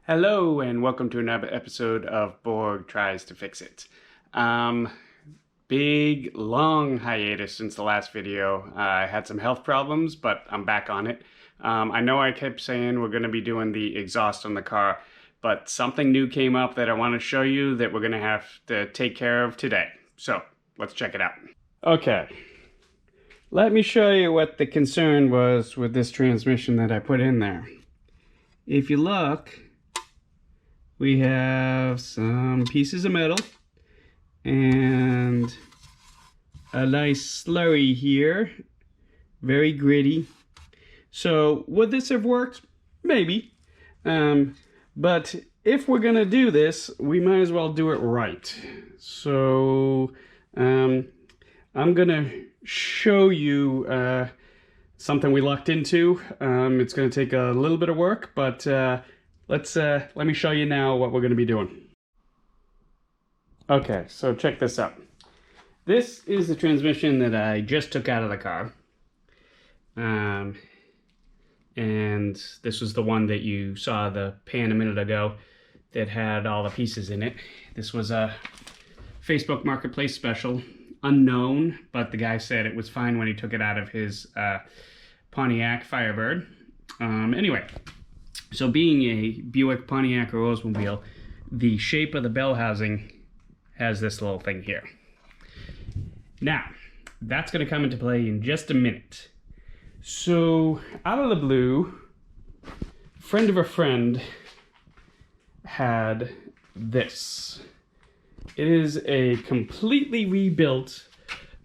Hello and welcome to another episode of Borg Tries to Fix It. Big, long hiatus since the last video. I had some health problems, but I'm back on it. I know I kept saying we're going to be doing the exhaust on the car, but something new came up that I want to show you that we're going to have to take care of today. So, let's check it out. Okay, let me show you what the concern was with this transmission that I put in there. If you look, we have some pieces of metal and a nice slurry here, very gritty. So would this have worked? Maybe. But if we're gonna do this, we might as well do it right. So I'm gonna show you something we lucked into. It's gonna take a little bit of work, but let me show you now what we're going to be doing. Okay, so check this out. This is the transmission that I just took out of the car. And this was the one that you saw the pan a minute ago that had all the pieces in it. This was a Facebook Marketplace special, unknown, but the guy said it was fine when he took it out of his Pontiac Firebird. Anyway. So being a Buick, Pontiac, or Oldsmobile, the shape of the bell housing has this little thing here. Now, that's going to come into play in just a minute. So, out of the blue, friend of a friend had this. It is a completely rebuilt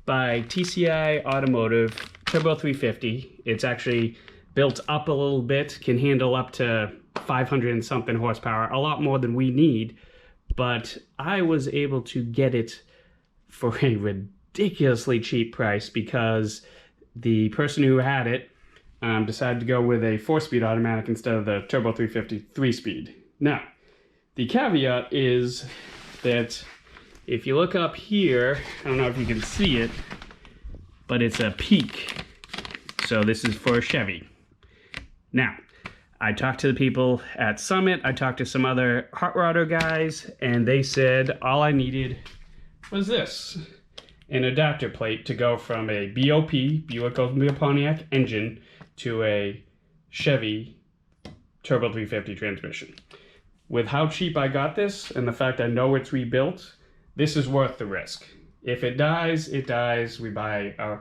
by TCI Automotive Turbo 350. It's actually built up a little bit, can handle up to 500 and something horsepower, a lot more than we need, but I was able to get it for a ridiculously cheap price because the person who had it decided to go with a 4-speed automatic instead of the Turbo 350 3-speed. Now, the caveat is that if you look up here, I don't know if you can see it, but it's a peak. So this is for a Chevy. Now, I talked to the people at Summit, I talked to some other hot rodder guys, and they said all I needed was this, an adapter plate to go from a BOP, Buick Oldsmobile Pontiac engine, to a Chevy Turbo 350 transmission. With how cheap I got this, and the fact I know it's rebuilt, this is worth the risk. If it dies, it dies, we buy a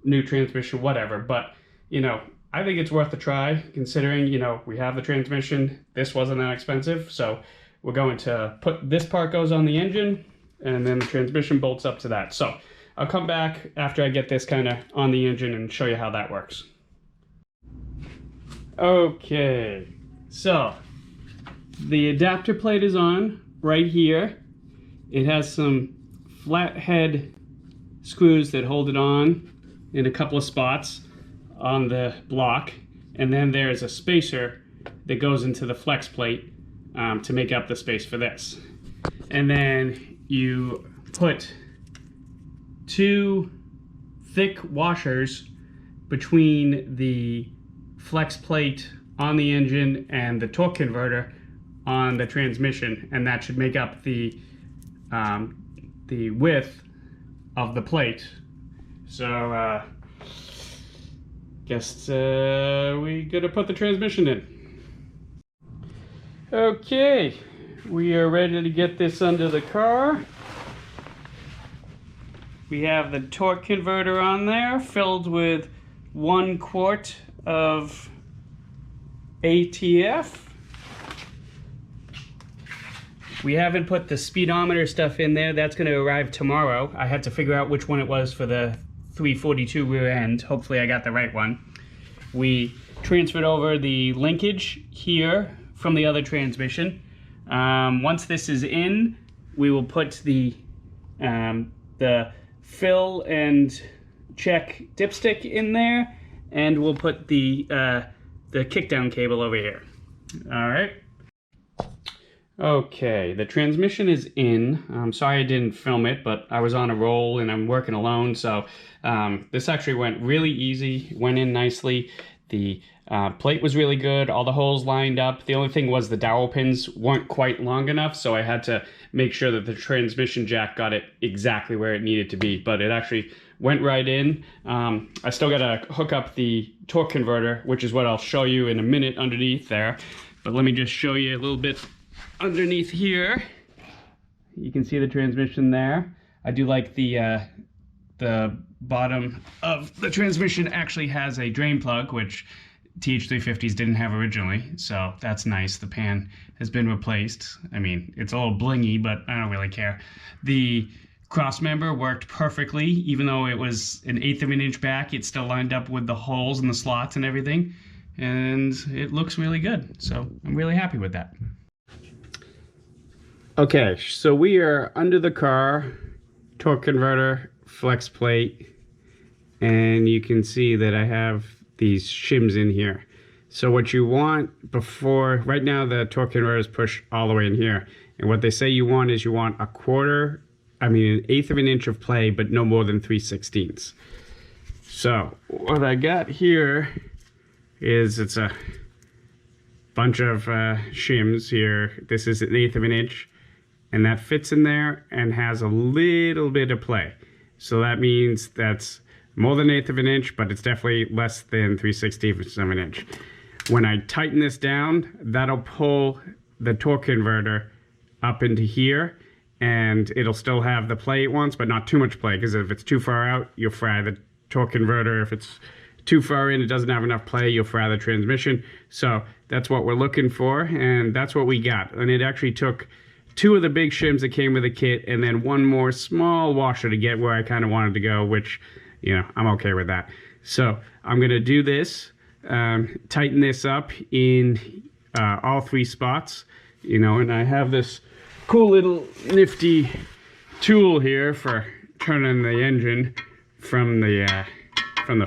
new transmission, whatever, but, you know, I think it's worth a try, considering, you know, we have the transmission. This wasn't that expensive, so we're going to put this part goes on the engine, and then the transmission bolts up to that. So I'll come back after I get this kind of on the engine and show you how that works. Okay, so the adapter plate is on right here. It has some flathead screws that hold it on in a couple of spots on the block, and then there's a spacer that goes into the flex plate to make up the space for this. And then you put 2 thick washers between the flex plate on the engine and the torque converter on the transmission, and that should make up the width of the plate. So guess we gotta put the transmission in. Okay, we are ready to get this under the car. We have the torque converter on there, filled with 1 quart of ATF. We haven't put the speedometer stuff in there. That's going to arrive tomorrow. I had to figure out which one it was for the 342 rear end. Hopefully I got the right one. We transferred over the linkage here from the other transmission. Once this is in, we will put the fill and check dipstick in there, and we'll put the kickdown cable over here. All right. Okay, the transmission is in. I'm sorry I didn't film it, but I was on a roll and I'm working alone, so this actually went really easy, went in nicely. The plate was really good. All the holes lined up. The only thing was the dowel pins weren't quite long enough, so I had to make sure that the transmission jack got it exactly where it needed to be. But it actually went right in. I still got to hook up the torque converter, which is what I'll show you in a minute underneath there. But let me just show you a little bit underneath here. You can see the transmission there. I do like the bottom of the transmission actually has a drain plug, which TH350s didn't have originally, so that's nice. The pan has been replaced. I mean, it's a little blingy, but I don't really care. The cross member worked perfectly. Even though it was an 1/8 of an inch back, it still lined up with the holes and the slots and everything, and it looks really good, so I'm really happy with that. Okay, so we are under the car, torque converter, flex plate, and you can see that I have these shims in here. So what you want before, right now the torque converter is pushed all the way in here, and what they say you want is you want an 1/8 of an inch of play, but no more than 3/16. So what I got here is it's a bunch of shims here. This is 1/8 of an inch, and that fits in there and has a little bit of play. So that means that's more than 1/8 of an inch, but it's definitely less than 3/16 of an inch. When I tighten this down, that'll pull the torque converter up into here, and it'll still have the play it wants, but not too much play, because if it's too far out, you'll fry the torque converter. If it's too far in, it doesn't have enough play, you'll fry the transmission. So that's what we're looking for, and that's what we got. And it actually took 2 of the big shims that came with the kit, and then 1 more small washer to get where I kind of wanted to go, which, you know, I'm okay with that. So I'm gonna do this, tighten this up in all 3 spots, you know, and I have this cool little nifty tool here for turning the engine from the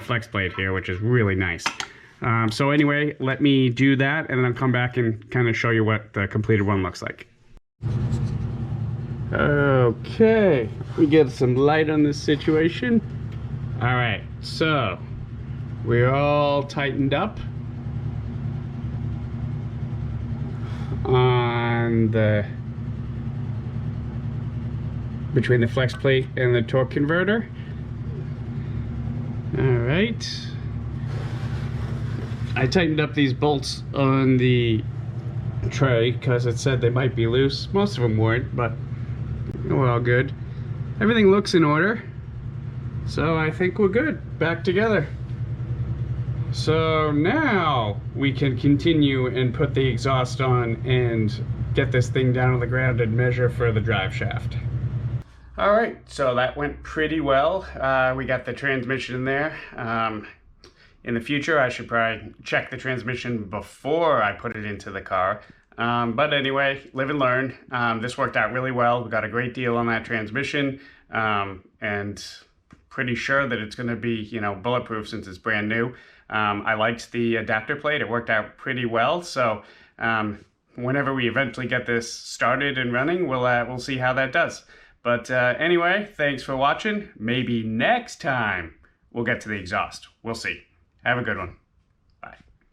flex plate here, which is really nice. So anyway, let me do that, and then I'll come back and kind of show you what the completed one looks like. Okay, we get some light on this situation. All right, so we're all tightened up on between the flex plate and the torque converter. All right, I tightened up these bolts on the tray because it said they might be loose. Most of them weren't, but we're all good. Everything looks in order, so I think we're good. Back together. So now we can continue and put the exhaust on and get this thing down on the ground and measure for the drive shaft. All right, so that went pretty well. We got the transmission in there. In the future, I should probably check the transmission before I put it into the car. But anyway, live and learn. This worked out really well. We got a great deal on that transmission, and pretty sure that it's going to be, you know, bulletproof since it's brand new. I liked the adapter plate. It worked out pretty well. So whenever we eventually get this started and running, we'll see how that does. But anyway, thanks for watching. Maybe next time we'll get to the exhaust. We'll see. Have a good one.